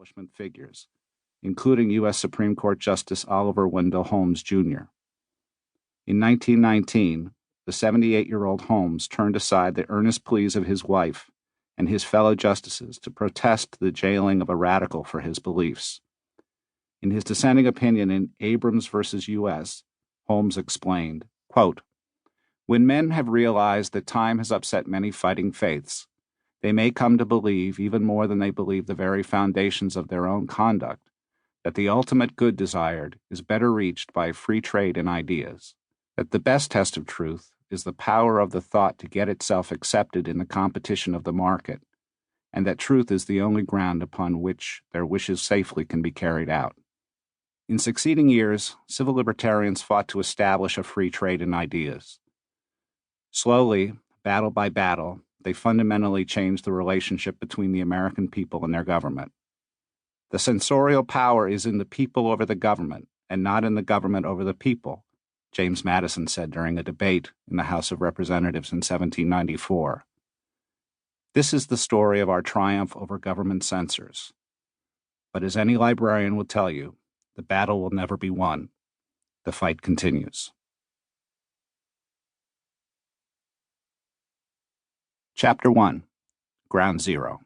establishment figures, including U.S. Supreme Court Justice Oliver Wendell Holmes, Jr. In 1919, the 78-year-old Holmes turned aside the earnest pleas of his wife and his fellow justices to protest the jailing of a radical for his beliefs. In his dissenting opinion in Abrams v. U.S., Holmes explained, quote, "When men have realized that time has upset many fighting faiths, they may come to believe, even more than they believe the very foundations of their own conduct, that the ultimate good desired is better reached by free trade in ideas, that the best test of truth is the power of the thought to get itself accepted in the competition of the market, and that truth is the only ground upon which their wishes safely can be carried out." In succeeding years, civil libertarians fought to establish a free trade in ideas. Slowly, battle by battle, they fundamentally changed the relationship between the American people and their government. The censorial power is in the people over the government, and not in the government over the people, James Madison said during a debate in the House of Representatives in 1794. This is the story of our triumph over government censors. But as any librarian will tell you, the battle will never be won. The fight continues. Chapter 1. Ground Zero.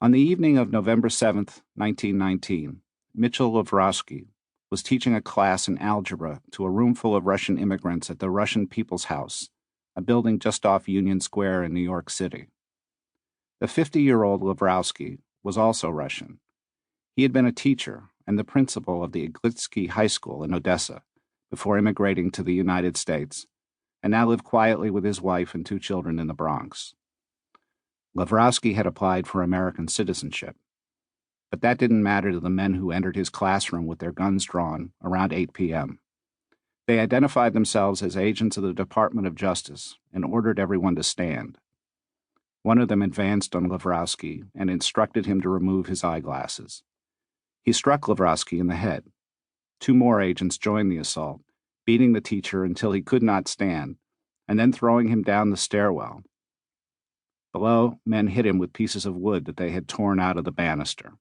On the evening of November 7, 1919, Mitchell Lovrowski was teaching a class in algebra to a roomful of Russian immigrants at the Russian People's House, a building just off Union Square in New York City. The 50-year-old Lovrowski was also Russian. He had been a teacher and the principal of the Iglitsky High School in Odessa before immigrating to the United States, and now lived quietly with his wife and 2 children in the Bronx. Lovrowski had applied for American citizenship, but that didn't matter to the men who entered his classroom with their guns drawn around 8 p.m. They identified themselves as agents of the Department of Justice and ordered everyone to stand. One of them advanced on Lovrowski and instructed him to remove his eyeglasses. He struck Lovrowski in the head. 2 more agents joined the assault, beating the teacher until he could not stand, and then throwing him down the stairwell. Below, men hit him with pieces of wood that they had torn out of the banister.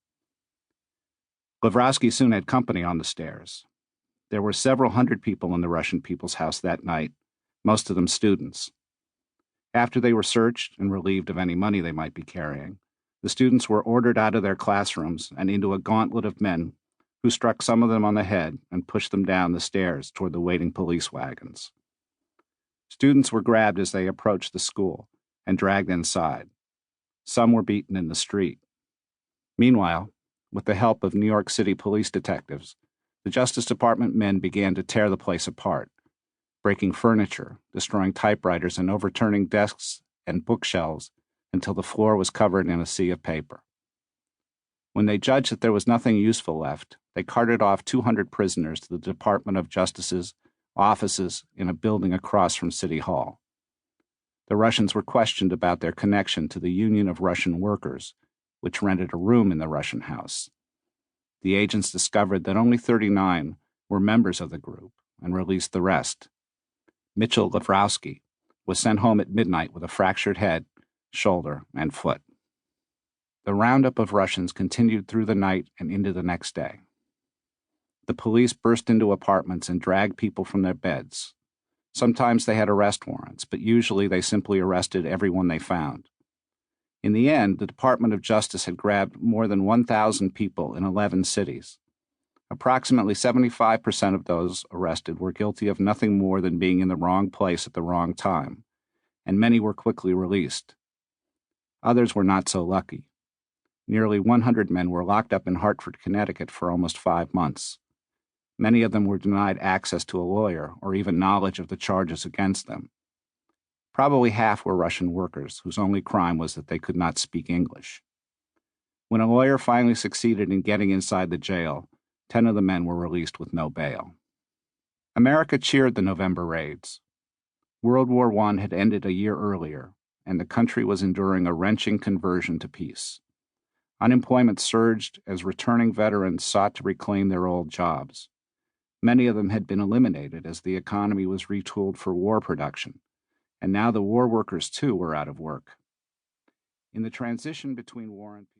Lovrowski soon had company on the stairs. There were several hundred people in the Russian People's House that night, most of them students. After they were searched and relieved of any money they might be carrying, the students were ordered out of their classrooms and into a gauntlet of men who struck some of them on the head and pushed them down the stairs toward the waiting police wagons. Students were grabbed as they approached the school and dragged inside. Some were beaten in the street. Meanwhile, with the help of New York City police detectives, the Justice Department men began to tear the place apart, breaking furniture, destroying typewriters, and overturning desks and bookshelves until the floor was covered in a sea of paper. When they judged that there was nothing useful left, they carted off 200 prisoners to the Department of Justice's offices in a building across from City Hall. The Russians were questioned about their connection to the Union of Russian Workers, which rented a room in the Russian house. The agents discovered that only 39 were members of the group and released the rest. Mitchell Lovrowski was sent home at midnight with a fractured head, shoulder, and foot. The roundup of Russians continued through the night and into the next day. The police burst into apartments and dragged people from their beds. Sometimes they had arrest warrants, but usually they simply arrested everyone they found. In the end, the Department of Justice had grabbed more than 1,000 people in 11 cities. Approximately 75% of those arrested were guilty of nothing more than being in the wrong place at the wrong time, and many were quickly released. Others were not so lucky. Nearly 100 men were locked up in Hartford, Connecticut for almost 5 months. Many of them were denied access to a lawyer or even knowledge of the charges against them. Probably half were Russian workers whose only crime was that they could not speak English. When a lawyer finally succeeded in getting inside the jail, 10 of the men were released with no bail. America cheered the November raids. World War I had ended a year earlier, and the country was enduring a wrenching conversion to peace. Unemployment surged as returning veterans sought to reclaim their old jobs. Many of them had been eliminated as the economy was retooled for war production, and now the war workers, too, were out of work. In the transition between war and peace,